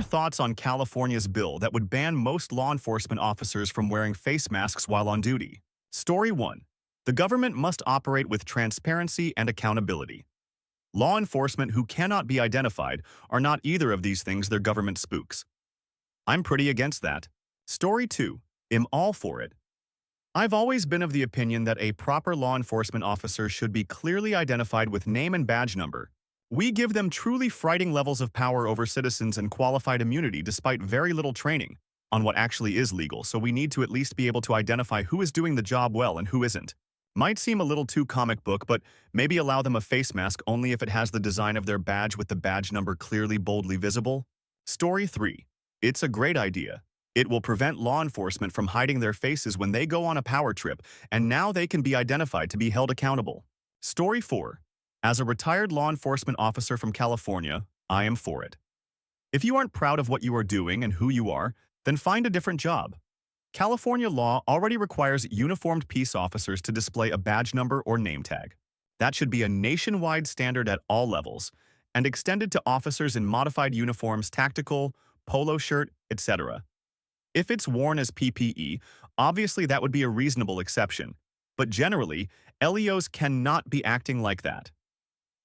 your thoughts on California's bill that would ban most law enforcement officers from wearing face masks while on duty? Story 1. The government must operate with transparency and accountability. Law enforcement who cannot be identified are not either of these things, they're government spooks. I'm pretty against that. Story 2. I'm all for it. I've always been of the opinion that a proper law enforcement officer should be clearly identified with name and badge number. We give them truly frightening levels of power over citizens and qualified immunity despite very little training on what actually is legal, so we need to at least be able to identify who is doing the job well and who isn't. Might seem a little too comic book, but maybe allow them a face mask only if it has the design of their badge with the badge number clearly boldly visible. Story 3. It's a great idea. It will prevent law enforcement from hiding their faces when they go on a power trip, and now they can be identified to be held accountable. Story 4. As a retired law enforcement officer from California, I am for it. If you aren't proud of what you are doing and who you are, then find a different job. California law already requires uniformed peace officers to display a badge number or name tag. That should be a nationwide standard at all levels, and extended to officers in modified uniforms, tactical, polo shirt, etc. If it's worn as PPE, obviously that would be a reasonable exception, but generally, LEOs cannot be acting like that.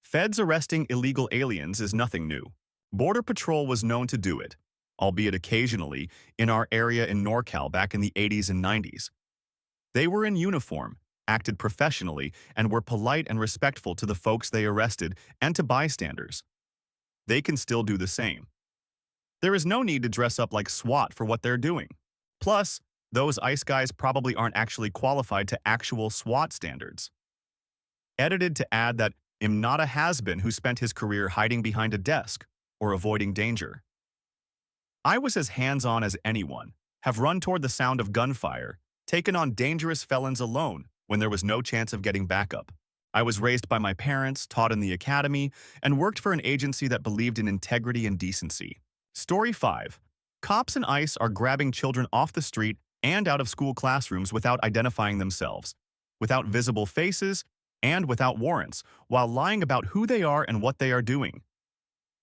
Feds arresting illegal aliens is nothing new. Border Patrol was known to do it, albeit occasionally, in our area in NorCal back in the 80s and 90s. They were in uniform, acted professionally, and were polite and respectful to the folks they arrested and to bystanders. They can still do the same. There is no need to dress up like SWAT for what they're doing. Plus, those ICE guys probably aren't actually qualified to actual SWAT standards. Edited to add that I'm not a has-been who spent his career hiding behind a desk or avoiding danger. I was as hands-on as anyone, have run toward the sound of gunfire, taken on dangerous felons alone when there was no chance of getting backup. I was raised by my parents, taught in the academy, and worked for an agency that believed in integrity and decency. Story 5. Cops and ICE are grabbing children off the street and out of school classrooms without identifying themselves, without visible faces, and without warrants, while lying about who they are and what they are doing.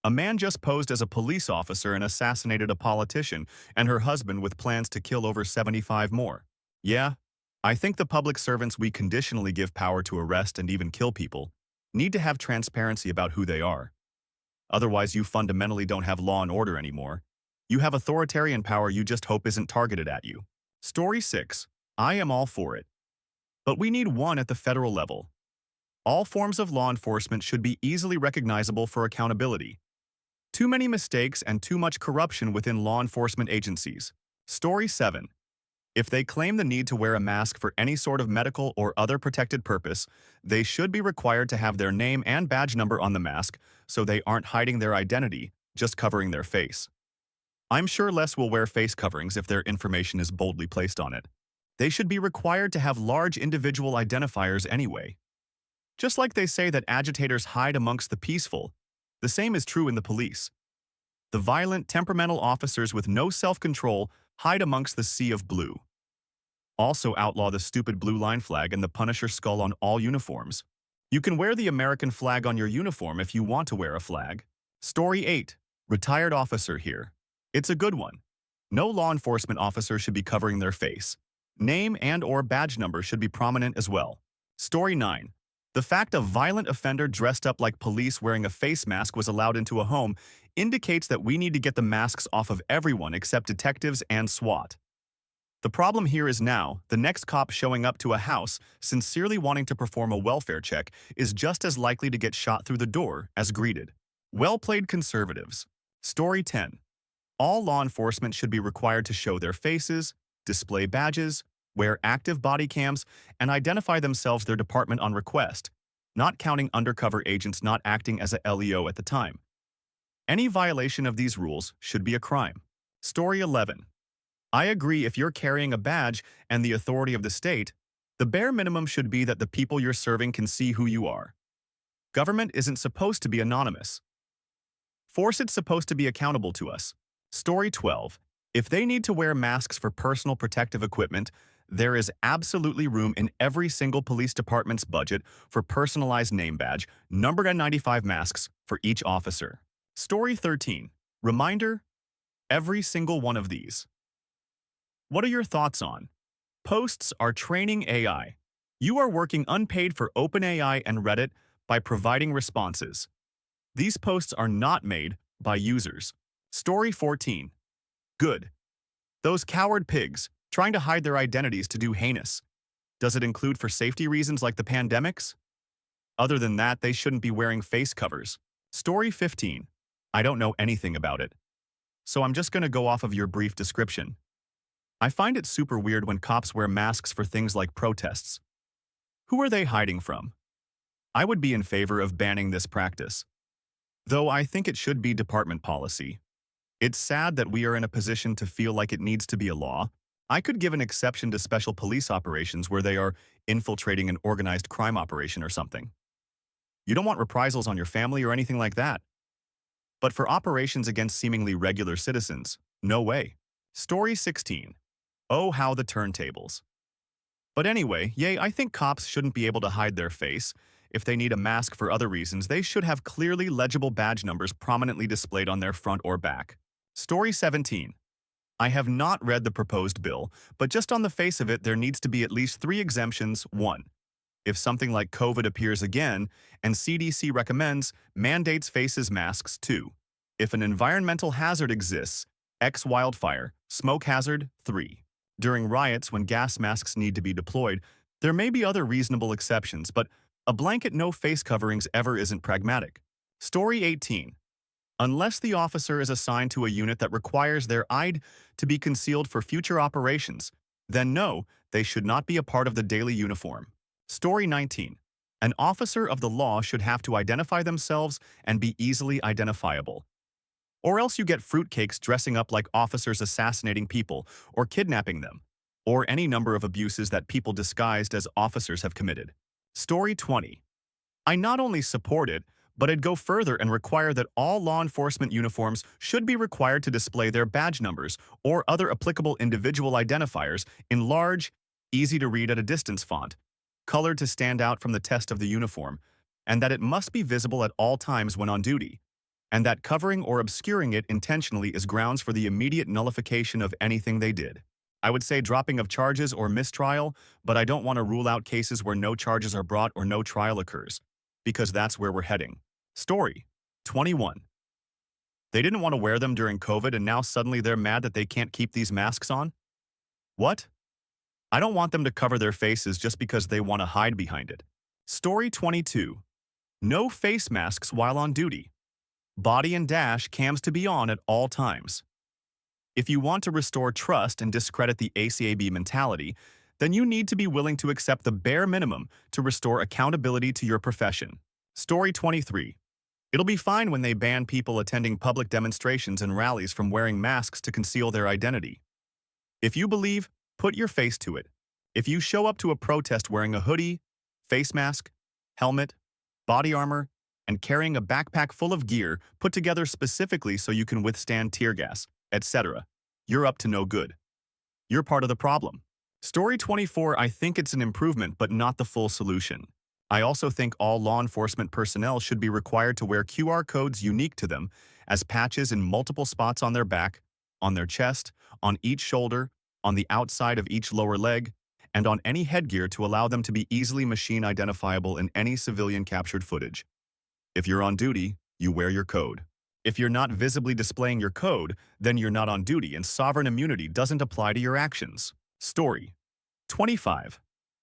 A man just posed as a police officer and assassinated a politician and her husband with plans to kill over 75 more. Yeah, I think the public servants we conditionally give power to arrest and even kill people need to have transparency about who they are. Otherwise, you fundamentally don't have law and order anymore. You have authoritarian power you just hope isn't targeted at you. Story 6. I am all for it. But we need one at the federal level. All forms of law enforcement should be easily recognizable for accountability. Too many mistakes and too much corruption within law enforcement agencies. Story 7. If they claim the need to wear a mask for any sort of medical or other protected purpose, they should be required to have their name and badge number on the mask so they aren't hiding their identity, just covering their face. I'm sure less will wear face coverings if their information is boldly placed on it. They should be required to have large individual identifiers anyway. Just like they say that agitators hide amongst the peaceful, the same is true in the police. The violent, temperamental officers with no self-control hide amongst the sea of blue. Also outlaw the stupid blue line flag and the Punisher skull on all uniforms. You can wear the American flag on your uniform if you want to wear a flag. Story 8. Retired officer here. It's a good one. No law enforcement officer should be covering their face. Name and/or badge number should be prominent as well. Story 9. The fact a violent offender dressed up like police wearing a face mask was allowed into a home indicates that we need to get the masks off of everyone except detectives and SWAT. The problem here is now, the next cop showing up to a house, sincerely wanting to perform a welfare check, is just as likely to get shot through the door as greeted. Well played, conservatives. Story 10. All law enforcement should be required to show their faces, display badges, wear active body cams, and identify themselves their department on request, not counting undercover agents not acting as a LEO at the time. Any violation of these rules should be a crime. Story 11. I agree if you're carrying a badge and the authority of the state, the bare minimum should be that the people you're serving can see who you are. Government isn't supposed to be anonymous. Force it's supposed to be accountable to us. Story 12. If they need to wear masks for personal protective equipment, there is absolutely room in every single police department's budget for personalized name badge, numbered N95 masks for each officer. Story 13. Reminder, Every single one of these. What are your thoughts on? Posts are training AI. You are working unpaid for OpenAI and Reddit by providing responses. These posts are not made by users. Story 14. Good. Those coward pigs, trying to hide their identities to do heinous. Does it include for safety reasons like the pandemics? Other than that, they shouldn't be wearing face covers. Story 15. I don't know anything about it, so I'm just going to go off of your brief description. I find it super weird when cops wear masks for things like protests. Who are they hiding from? I would be in favor of banning this practice, though I think it should be department policy. It's sad that we are in a position to feel like it needs to be a law. I could give an exception to special police operations where they are infiltrating an organized crime operation or something. You don't want reprisals on your family or anything like that. But for operations against seemingly regular citizens, no way. Story 16. Oh, how the turntables. But anyway, I think cops shouldn't be able to hide their face. If they need a mask for other reasons, they should have clearly legible badge numbers prominently displayed on their front or back. Story 17. I have not read the proposed bill, but just on the face of it, there needs to be at least 3 exemptions. 1. If something like COVID appears again, and CDC recommends, mandates faces masks. 2. If an environmental hazard exists, X wildfire, smoke hazard. 3. During riots when gas masks need to be deployed, there may be other reasonable exceptions, but a blanket no face coverings ever isn't pragmatic. Story 18. Unless the officer is assigned to a unit that requires their ID to be concealed for future operations, then no, they should not be a part of the daily uniform. Story 19. An officer of the law should have to identify themselves and be easily identifiable. Or else you get fruitcakes dressing up like officers assassinating people or kidnapping them, or any number of abuses that people disguised as officers have committed. Story 20. I not only support it, but I'd go further and require that all law enforcement uniforms should be required to display their badge numbers or other applicable individual identifiers in large, easy-to-read at a distance font, colored to stand out from the test of the uniform, and that it must be visible at all times when on duty, and that covering or obscuring it intentionally is grounds for the immediate nullification of anything they did. I would say dropping of charges or mistrial, but I don't want to rule out cases where no charges are brought or no trial occurs, because that's where we're heading. Story 21. They didn't want to wear them during COVID and now suddenly they're mad that they can't keep these masks on? What? I don't want them to cover their faces just because they want to hide behind it. Story 22. No face masks while on duty. Body and dash cams to be on at all times. If you want to restore trust and discredit the ACAB mentality, then you need to be willing to accept the bare minimum to restore accountability to your profession. Story 23. It'll be fine when they ban people attending public demonstrations and rallies from wearing masks to conceal their identity. If you believe, put your face to it. If you show up to a protest wearing a hoodie, face mask, helmet, body armor, and carrying a backpack full of gear put together specifically so you can withstand tear gas, etc., you're up to no good. You're part of the problem. Story 24. I think it's an improvement but not the full solution. I also think all law enforcement personnel should be required to wear QR codes unique to them as patches in multiple spots on their back, on their chest, on each shoulder, on the outside of each lower leg, and on any headgear to allow them to be easily machine identifiable in any civilian captured footage. If you're on duty, you wear your code. If you're not visibly displaying your code, then you're not on duty and sovereign immunity doesn't apply to your actions. Story 25.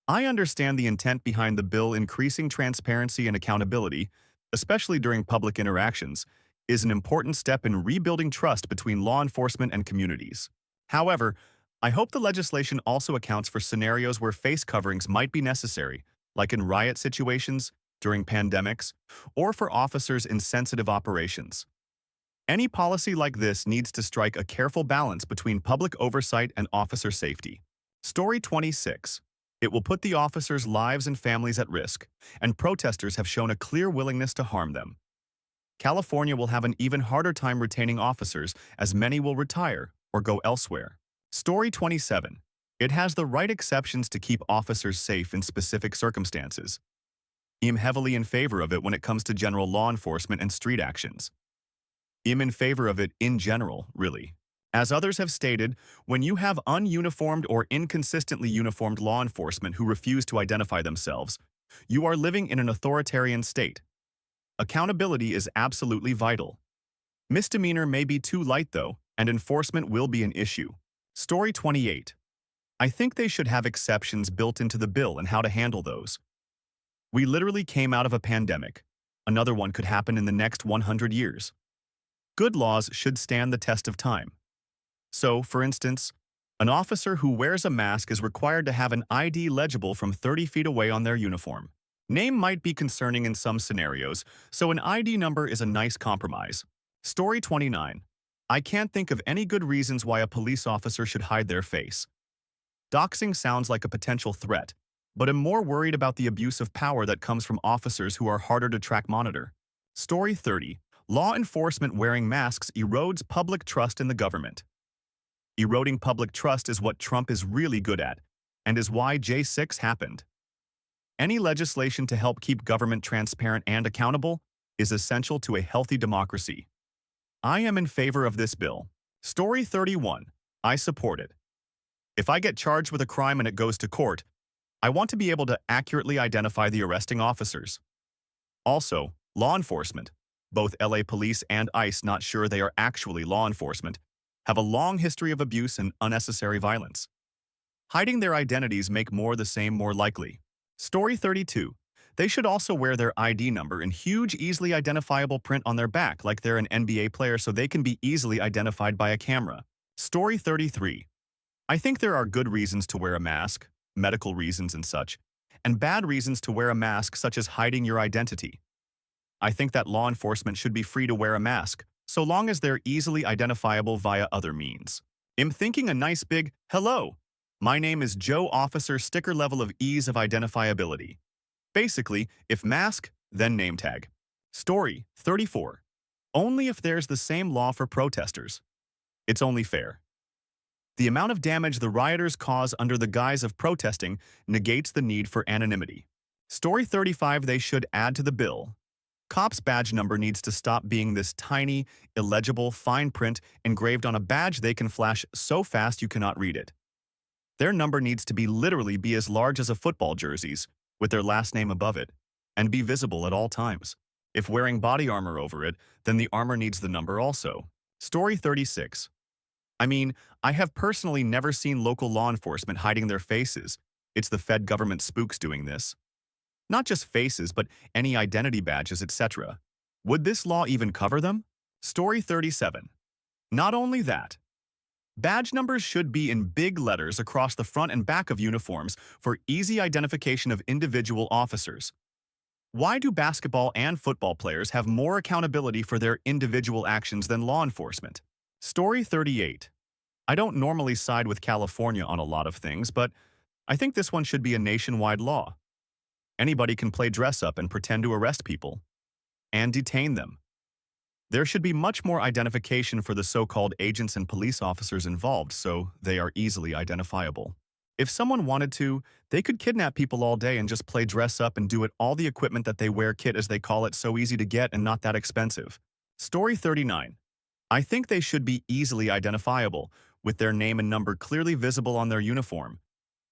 I understand the intent behind the bill. Increasing transparency and accountability, especially during public interactions, is an important step in rebuilding trust between law enforcement and communities. However, I hope the legislation also accounts for scenarios where face coverings might be necessary, like in riot situations, during pandemics, or for officers in sensitive operations. Any policy like this needs to strike a careful balance between public oversight and officer safety. Story 26. It will put the officers' lives and families at risk, and protesters have shown a clear willingness to harm them. California will have an even harder time retaining officers as many will retire or go elsewhere. Story 27. It has the right exceptions to keep officers safe in specific circumstances. I'm heavily in favor of it when it comes to general law enforcement and street actions. I'm in favor of it in general, really. As others have stated, when you have ununiformed or inconsistently uniformed law enforcement who refuse to identify themselves, you are living in an authoritarian state. Accountability is absolutely vital. Misdemeanor may be too light though, and enforcement will be an issue. Story 28. I think they should have exceptions built into the bill and how to handle those. We literally came out of a pandemic. Another one could happen in the next 100 years. Good laws should stand the test of time. So, for instance, an officer who wears a mask is required to have an ID legible from 30 feet away on their uniform. Name might be concerning in some scenarios, so an ID number is a nice compromise. Story 29. I can't think of any good reasons why a police officer should hide their face. Doxing sounds like a potential threat, but am more worried about the abuse of power that comes from officers who are harder to track monitor. Story 30. Law enforcement wearing masks erodes public trust in the government. Eroding public trust is what Trump is really good at, and is why J6 happened. Any legislation to help keep government transparent and accountable is essential to a healthy democracy. I am in favor of this bill. Story 31. I support it. If I get charged with a crime and it goes to court, I want to be able to accurately identify the arresting officers. Also, law enforcement, both LA Police and ICE not sure they are actually law enforcement, have a long history of abuse and unnecessary violence. Hiding their identities make more the same more likely. Story 32. They should also wear their ID number in huge, easily identifiable print on their back like they're an NBA player so they can be easily identified by a camera. Story 33. I think there are good reasons to wear a mask, medical reasons and such, and bad reasons to wear a mask such as hiding your identity. I think that law enforcement should be free to wear a mask, so long as they're easily identifiable via other means. I'm thinking a nice big, hello, my name is Joe Officer sticker level of ease of identifiability. Basically, if mask, then name tag. Story 34. Only if there's the same law for protesters. It's only fair. The amount of damage the rioters cause under the guise of protesting negates the need for anonymity. Story 35. They should add to the bill. Cops' badge number needs to stop being this tiny, illegible, fine print engraved on a badge they can flash so fast you cannot read it. Their number needs to literally be as large as a football jersey's, with their last name above it, and be visible at all times. If wearing body armor over it, then the armor needs the number also. Story 36. I mean, I have personally never seen local law enforcement hiding their faces. It's the Fed government spooks doing this. Not just faces, but any identity badges, etc. Would this law even cover them? Story 37. Not only that, badge numbers should be in big letters across the front and back of uniforms for easy identification of individual officers. Why do basketball and football players have more accountability for their individual actions than law enforcement? Story 38. I don't normally side with California on a lot of things, but I think this one should be a nationwide law. Anybody can play dress up and pretend to arrest people and detain them. There should be much more identification for the so-called agents and police officers involved so they are easily identifiable. If someone wanted to, they could kidnap people all day and just play dress up and do it all the equipment that they wear kit as they call it so easy to get and not that expensive. Story 39. I think they should be easily identifiable, with their name and number clearly visible on their uniform.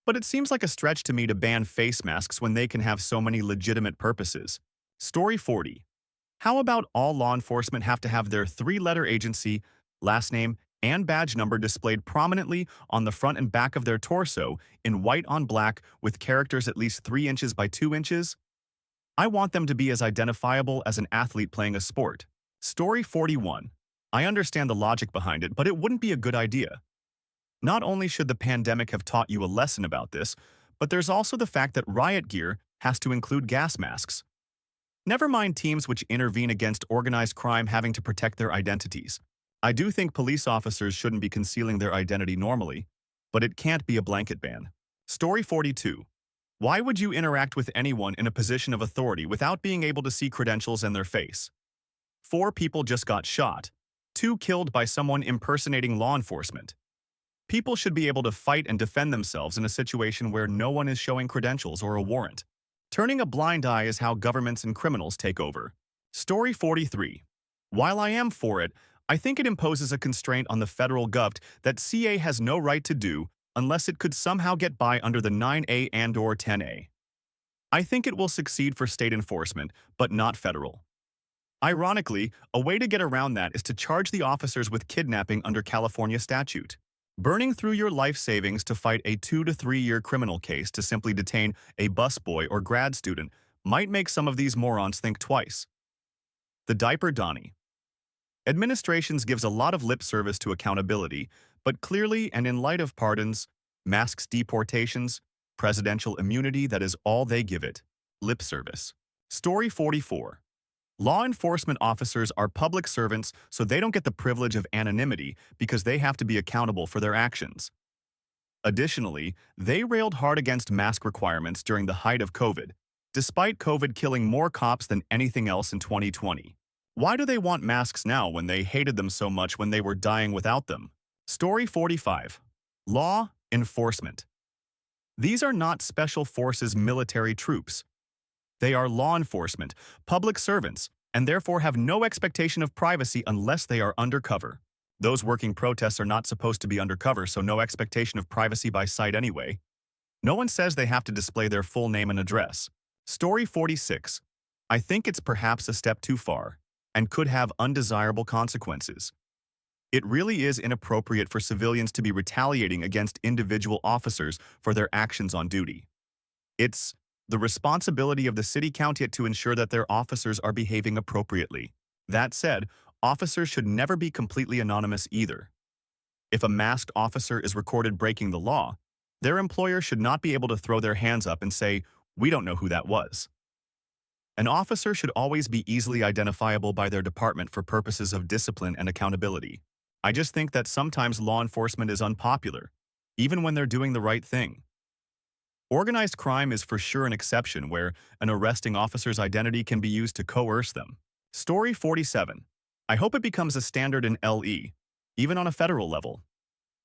But it seems like a stretch to me to ban face masks when they can have so many legitimate purposes. Story 40. How about all law enforcement have to have their three-letter agency, last name, and badge number displayed prominently on the front and back of their torso in white on black with characters at least 3 inches by 2 inches? I want them to be as identifiable as an athlete playing a sport. Story 41. I understand the logic behind it, but it wouldn't be a good idea. Not only should the pandemic have taught you a lesson about this, but there's also the fact that riot gear has to include gas masks. Never mind teams which intervene against organized crime having to protect their identities. I do think police officers shouldn't be concealing their identity normally, but it can't be a blanket ban. Story 42. Why would you interact with anyone in a position of authority without being able to see credentials and their face? 4 people just got shot, 2 killed by someone impersonating law enforcement. People should be able to fight and defend themselves in a situation where no one is showing credentials or a warrant. Turning a blind eye is how governments and criminals take over. Story 43. While I am for it, I think it imposes a constraint on the federal govt that CA has no right to do unless it could somehow get by under the 9A and/or 10A. I think it will succeed for state enforcement, but not federal. Ironically, a way to get around that is to charge the officers with kidnapping under California statute. Burning through your life savings to fight a 2 to 3 year criminal case to simply detain a busboy or grad student might make some of these morons think twice. The Diaper Donnie. Administrations gives a lot of lip service to accountability, but clearly and in light of pardons, masks deportations, presidential immunity, that is all they give it. Lip service. Story 44. Law enforcement officers are public servants, so they don't get the privilege of anonymity because they have to be accountable for their actions. Additionally, they railed hard against mask requirements during the height of COVID, despite COVID killing more cops than anything else in 2020. Why do they want masks now when they hated them so much when they were dying without them? Story 45. Law enforcement. These are not special forces military troops. They are law enforcement, public servants, and therefore have no expectation of privacy unless they are undercover. Those working protests are not supposed to be undercover, so no expectation of privacy by sight anyway. No one says they have to display their full name and address. Story 46. I think it's perhaps a step too far, and could have undesirable consequences. It really is inappropriate for civilians to be retaliating against individual officers for their actions on duty. It's the responsibility of the city county to ensure that their officers are behaving appropriately. That said, officers should never be completely anonymous either. If a masked officer is recorded breaking the law, their employer should not be able to throw their hands up and say, "We don't know who that was." An officer should always be easily identifiable by their department for purposes of discipline and accountability. I just think that sometimes law enforcement is unpopular, even when they're doing the right thing. Organized crime is for sure an exception where an arresting officer's identity can be used to coerce them. Story 47. I hope it becomes a standard in LE, even on a federal level.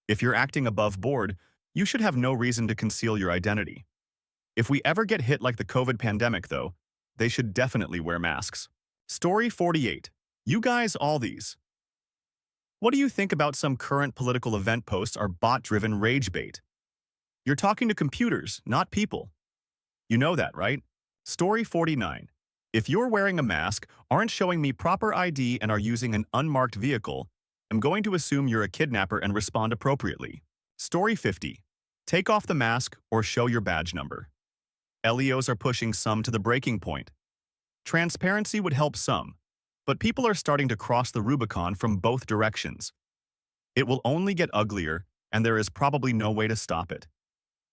If you're acting above board, you should have no reason to conceal your identity. If we ever get hit like the COVID pandemic, though, they should definitely wear masks. Story 48. You guys, all these. What do you think about some current political event posts are bot-driven rage bait? You're talking to computers, not people. You know that, right? Story 49. If you're wearing a mask, aren't showing me proper ID, and are using an unmarked vehicle, I'm going to assume you're a kidnapper and respond appropriately. Story 50. Take off the mask or show your badge number. LEOs are pushing some to the breaking point. Transparency would help some, but people are starting to cross the Rubicon from both directions. It will only get uglier, and there is probably no way to stop it.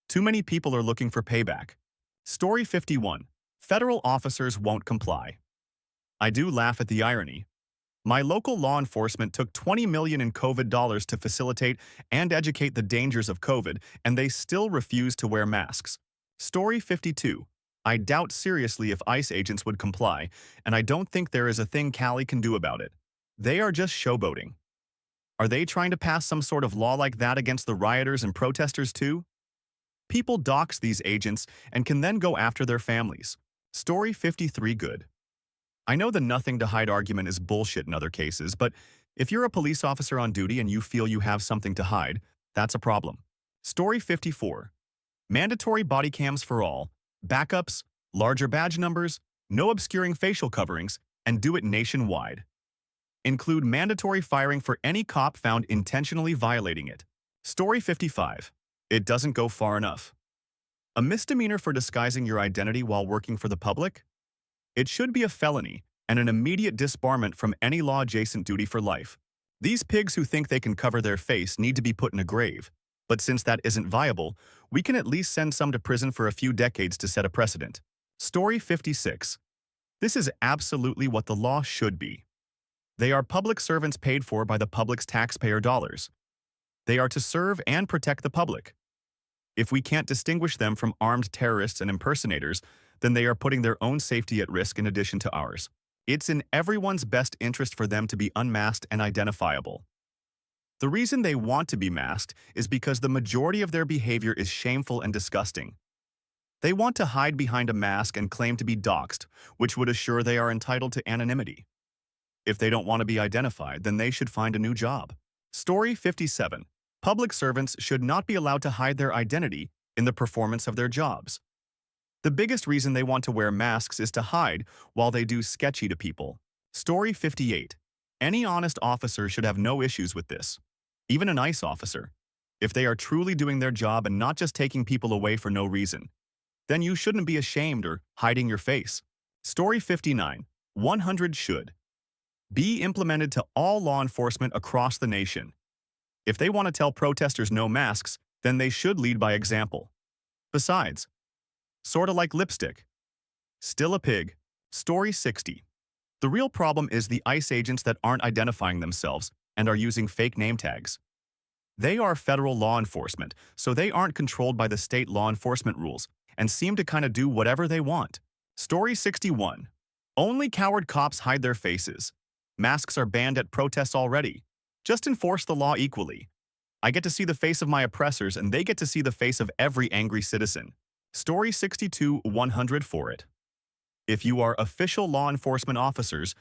Too many people are looking for payback. Story 51. Federal officers won't comply. I do laugh at the irony. My local law enforcement took $20 million in COVID dollars to facilitate and educate the dangers of COVID, and they still refuse to wear masks. Story 52. I doubt seriously if ICE agents would comply, and I don't think there is a thing Cali can do about it. They are just showboating. Are they trying to pass some sort of law like that against the rioters and protesters too? People dox these agents and can then go after their families. Story 53. Good. I know the nothing to hide argument is bullshit in other cases, but if you're a police officer on duty and you feel you have something to hide, that's a problem. Story 54. Mandatory body cams for all, backups, larger badge numbers, no obscuring facial coverings, and do it nationwide. Include mandatory firing for any cop found intentionally violating it. Story 55. It doesn't go far enough. A misdemeanor for disguising your identity while working for the public? It should be a felony and an immediate disbarment from any law-adjacent duty for life. These pigs who think they can cover their face need to be put in a grave. But since that isn't viable, we can at least send some to prison for a few decades to set a precedent. Story 56. This is absolutely what the law should be. They are public servants paid for by the public's taxpayer dollars. They are to serve and protect the public. If we can't distinguish them from armed terrorists and impersonators, then they are putting their own safety at risk in addition to ours. It's in everyone's best interest for them to be unmasked and identifiable. The reason they want to be masked is because the majority of their behavior is shameful and disgusting. They want to hide behind a mask and claim to be doxxed, which would assure they are entitled to anonymity. If they don't want to be identified, then they should find a new job. Story 57. Public servants should not be allowed to hide their identity in the performance of their jobs. The biggest reason they want to wear masks is to hide while they do sketchy to people. Story 58. Any honest officer should have no issues with this. Even a nice officer. If they are truly doing their job and not just taking people away for no reason, then you shouldn't be ashamed or hiding your face. Story 59. 100 should be implemented to all law enforcement across the nation. If they want to tell protesters no masks, then they should lead by example. Besides, sorta like lipstick. Still a pig. Story 60. The real problem is the ICE agents that aren't identifying themselves and are using fake name tags. They are federal law enforcement, so they aren't controlled by the state law enforcement rules and seem to kinda do whatever they want. Story 61. Only coward cops hide their faces. Masks are banned at protests already. Just enforce the law equally. I get to see the face of my oppressors and they get to see the face of every angry citizen. Story 62. 100 for it. If you are official law enforcement officers,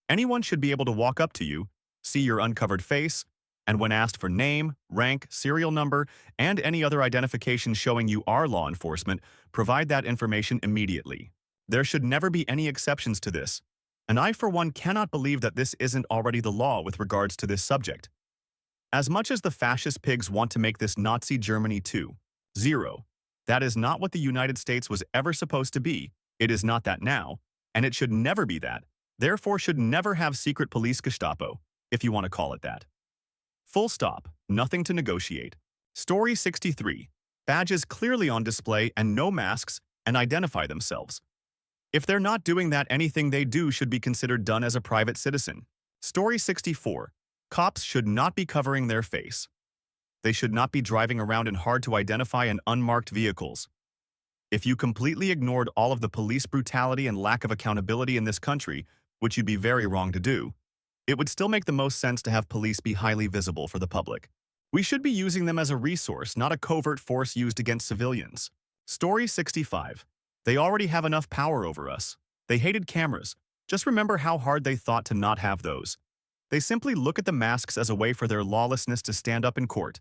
anyone should be able to walk up to you, see your uncovered face, and when asked for name, rank, serial number, and any other identification showing you are law enforcement, provide that information immediately. There should never be any exceptions to this, and I for one cannot believe that this isn't already the law with regards to this subject. As much as the fascist pigs want to make this Nazi Germany 2.0, that is not what the United States was ever supposed to be. It is not that now, and it should never be that. Therefore should never have secret police Gestapo, if you want to call it that. Full stop. Nothing to negotiate. Story 63. Badges clearly on display and no masks and identify themselves. If they're not doing that, anything they do should be considered done as a private citizen. Story 64. Cops should not be covering their face. They should not be driving around in hard-to-identify and unmarked vehicles. If you completely ignored all of the police brutality and lack of accountability in this country, which you'd be very wrong to do, it would still make the most sense to have police be highly visible for the public. We should be using them as a resource, not a covert force used against civilians. Story 65. They already have enough power over us. They hated cameras. Just remember how hard they thought to not have those. They simply look at the masks as a way for their lawlessness to stand up in court.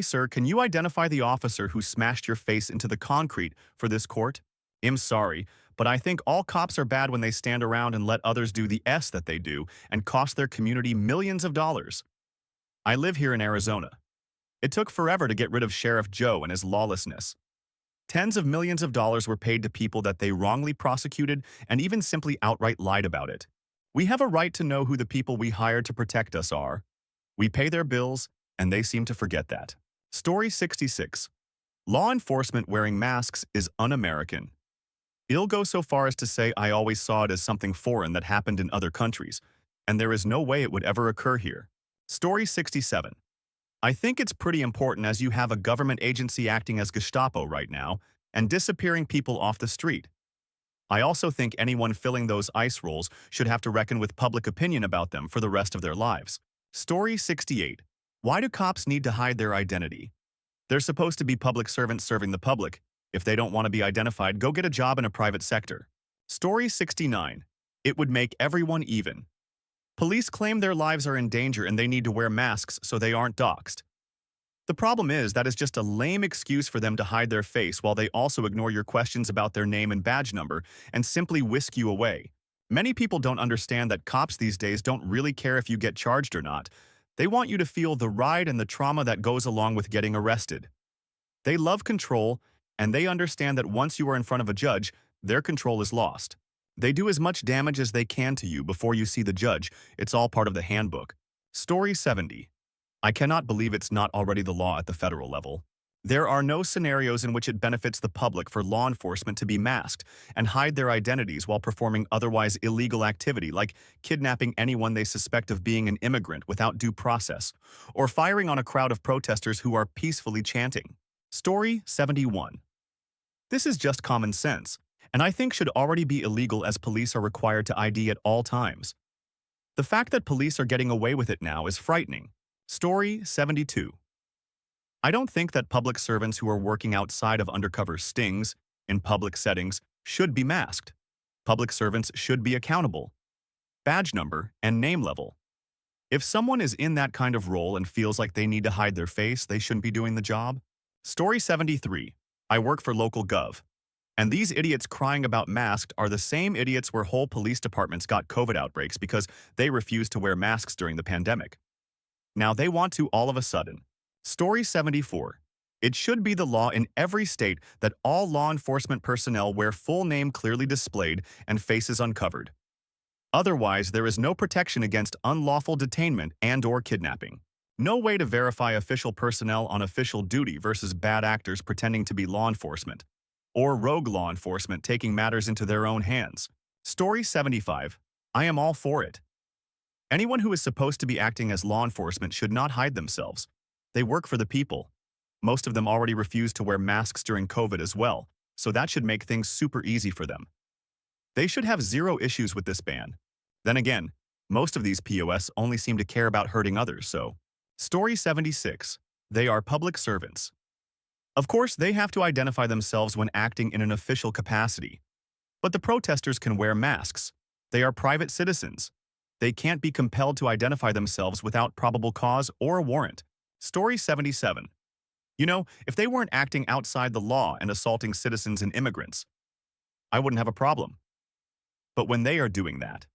Sir, can you identify the officer who smashed your face into the concrete for this court? I'm sorry, but I think all cops are bad when they stand around and let others do the S that they do and cost their community millions of dollars. I live here in Arizona. It took forever to get rid of Sheriff Joe and his lawlessness. Tens of millions of dollars were paid to people that they wrongly prosecuted and even simply outright lied about it. We have a right to know who the people we hired to protect us are. We pay their bills, and they seem to forget that. Story 66. Law enforcement wearing masks is un-American. I'll go so far as to say I always saw it as something foreign that happened in other countries, and there is no way it would ever occur here. Story 67. I think it's pretty important as you have a government agency acting as Gestapo right now and disappearing people off the street. I also think anyone filling those ICE roles should have to reckon with public opinion about them for the rest of their lives. Story 68. Why do cops need to hide their identity? They're supposed to be public servants serving the public. If they don't want to be identified, go get a job in a private sector. Story 69. It would make everyone even. Police claim their lives are in danger and they need to wear masks so they aren't doxxed. The problem is that is just a lame excuse for them to hide their face while they also ignore your questions about their name and badge number and simply whisk you away. Many people don't understand that cops these days don't really care if you get charged or not. They want you to feel the ride and the trauma that goes along with getting arrested. They love control, and they understand that once you are in front of a judge, their control is lost. They do as much damage as they can to you before you see the judge. It's all part of the handbook. Story 70. I cannot believe it's not already the law at the federal level. There are no scenarios in which it benefits the public for law enforcement to be masked and hide their identities while performing otherwise illegal activity like kidnapping anyone they suspect of being an immigrant without due process, or firing on a crowd of protesters who are peacefully chanting. Story 71. This is just common sense, and I think should already be illegal as police are required to ID at all times. The fact that police are getting away with it now is frightening. Story 72. I don't think that public servants who are working outside of undercover stings in public settings should be masked. Public servants should be accountable. badge number, and name level. If someone is in that kind of role and feels like they need to hide their face, they shouldn't be doing the job. Story 73. I work for local gov. And these idiots crying about masks are the same idiots where whole police departments got COVID outbreaks because they refused to wear masks during the pandemic. Now they want to all of a sudden. Story 74. It should be the law in every state that all law enforcement personnel wear full name clearly displayed and faces uncovered. Otherwise, there is no protection against unlawful detainment and/or kidnapping. No way to verify official personnel on official duty versus bad actors pretending to be law enforcement, or rogue law enforcement taking matters into their own hands. Story 75. I am all for it. Anyone who is supposed to be acting as law enforcement should not hide themselves. They work for the people. Most of them already refuse to wear masks during COVID as well, so that should make things super easy for them. They should have zero issues with this ban. Then again, most of these POS only seem to care about hurting others, so. Story 76. They are public servants. Of course, they have to identify themselves when acting in an official capacity. But the protesters can wear masks. They are private citizens. They can't be compelled to identify themselves without probable cause or a warrant. Story 77. You know, if they weren't acting outside the law and assaulting citizens and immigrants, I wouldn't have a problem. But when they are doing that,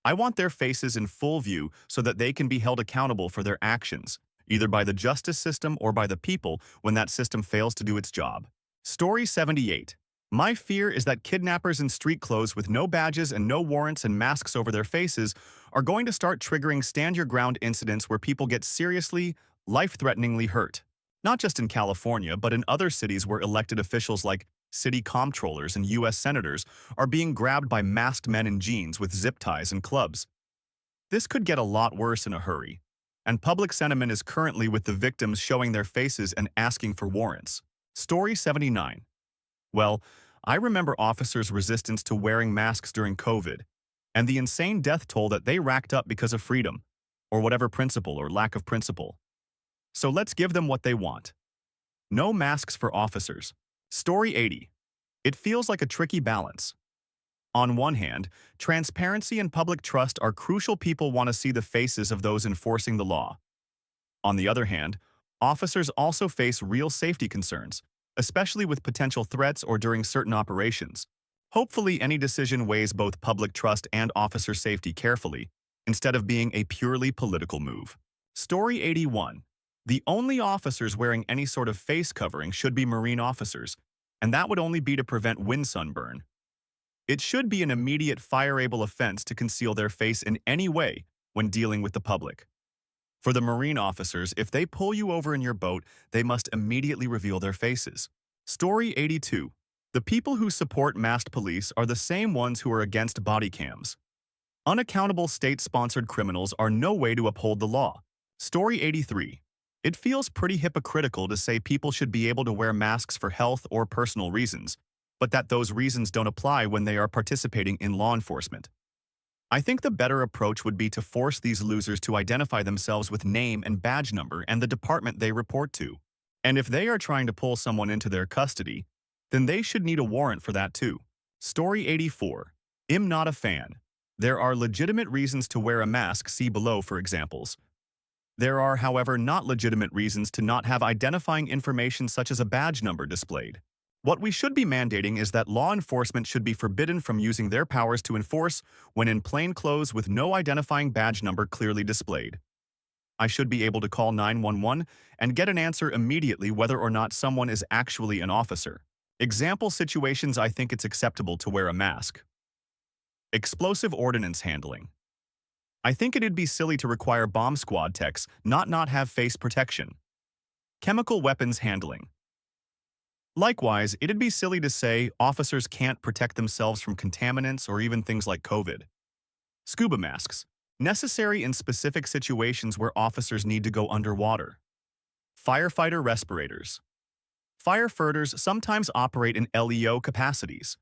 I want their faces in full view so that they can be held accountable for their actions, either by the justice system or by the people when that system fails to do its job. Story 78. My fear is that kidnappers in street clothes with no badges and no warrants and masks over their faces are going to start triggering stand-your-ground incidents where people get seriously, life-threateningly hurt. Not just in California, but in other cities where elected officials like city comptrollers and U.S. senators are being grabbed by masked men in jeans with zip ties and clubs. This could get a lot worse in a hurry, and public sentiment is currently with the victims showing their faces and asking for warrants. Story 79. Well, I remember officers' resistance to wearing masks during COVID, and the insane death toll that they racked up because of freedom, or whatever principle or lack of principle. So let's give them what they want. No masks for officers. Story 80. It feels like a tricky balance. On one hand, transparency and public trust are crucial. People want to see the faces of those enforcing the law. On the other hand, officers also face real safety concerns, especially with potential threats or during certain operations. Hopefully, any decision weighs both public trust and officer safety carefully, instead of being a purely political move. Story 81. The only officers wearing any sort of face covering should be Marine officers, and that would only be to prevent wind sunburn. It should be an immediate fireable offense to conceal their face in any way when dealing with the public. For the Marine officers, if they pull you over in your boat, they must immediately reveal their faces. Story 82. The people who support masked police are the same ones who are against body cams. Unaccountable state-sponsored criminals are no way to uphold the law. Story 83. It feels pretty hypocritical to say people should be able to wear masks for health or personal reasons, but that those reasons don't apply when they are participating in law enforcement. I think the better approach would be to force these losers to identify themselves with name and badge number and the department they report to. And if they are trying to pull someone into their custody, then they should need a warrant for that too. Story 84. I'm not a fan. There are legitimate reasons to wear a mask, see below for examples. There are, however, not legitimate reasons to not have identifying information such as a badge number displayed. What we should be mandating is that law enforcement should be forbidden from using their powers to enforce when in plain clothes with no identifying badge number clearly displayed. I should be able to call 911 and get an answer immediately whether or not someone is actually an officer. Example situations: I think it's acceptable to wear a mask. Explosive ordnance handling. I think it'd be silly to require bomb squad techs not have face protection. Chemical weapons handling. Likewise, it'd be silly to say officers can't protect themselves from contaminants or even things like COVID. Scuba masks. Necessary in specific situations where officers need to go underwater. Firefighter respirators. Firefighters sometimes operate in LEO capacities.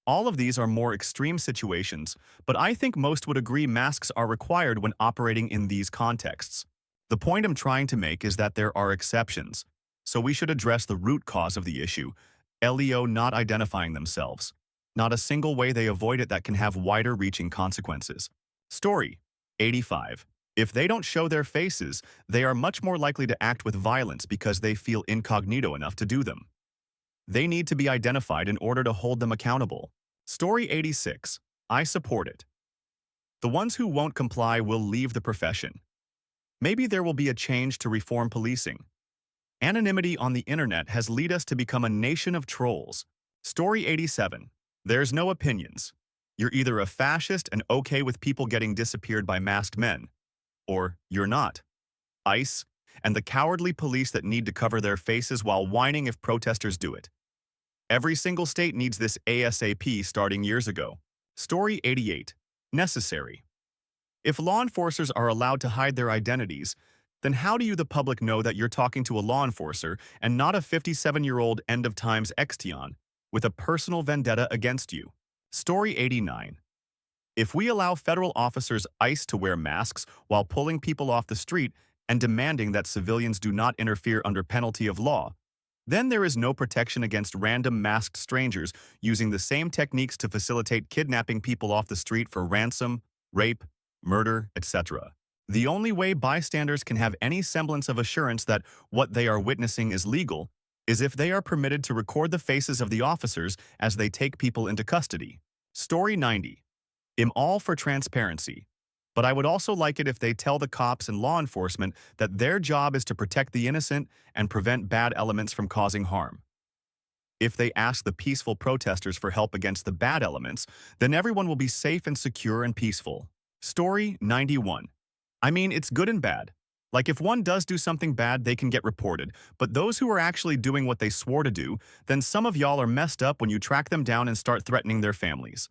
All of these are more extreme situations, but I think most would agree masks are required when operating in these contexts. The point I'm trying to make is that there are exceptions, so we should address the root cause of the issue: LEO not identifying themselves. Not a single way they avoid it that can have wider-reaching consequences. Story 85. If they don't show their faces, they are much more likely to act with violence because they feel incognito enough to do them. They need to be identified in order to hold them accountable. Story 86. I support it. The ones who won't comply will leave the profession. Maybe there will be a change to reform policing. Anonymity on the internet has led us to become a nation of trolls. Story 87. There's no opinions. You're either a fascist and okay with people getting disappeared by masked men, or you're not. ICE and the cowardly police that need to cover their faces while whining if protesters do it. Every single state needs this ASAP starting years ago. Story 88. Necessary. If law enforcers are allowed to hide their identities, then how do you, the public, know that you're talking to a law enforcer and not a 57-year-old end-of-times extion with a personal vendetta against you? Story 89. If we allow federal officers ICE to wear masks while pulling people off the street and demanding that civilians do not interfere under penalty of law, then there is no protection against random masked strangers using the same techniques to facilitate kidnapping people off the street for ransom, rape, murder, etc. The only way bystanders can have any semblance of assurance that what they are witnessing is legal is if they are permitted to record the faces of the officers as they take people into custody. Story 90. I'm all for transparency, but I would also like it if they tell the cops and law enforcement that their job is to protect the innocent and prevent bad elements from causing harm. If they ask the peaceful protesters for help against the bad elements, then everyone will be safe and secure and peaceful. Story 91. I mean, it's good and bad. Like, if one does do something bad, they can get reported, but those who are actually doing what they swore to do, then some of y'all are messed up when you track them down and start threatening their families.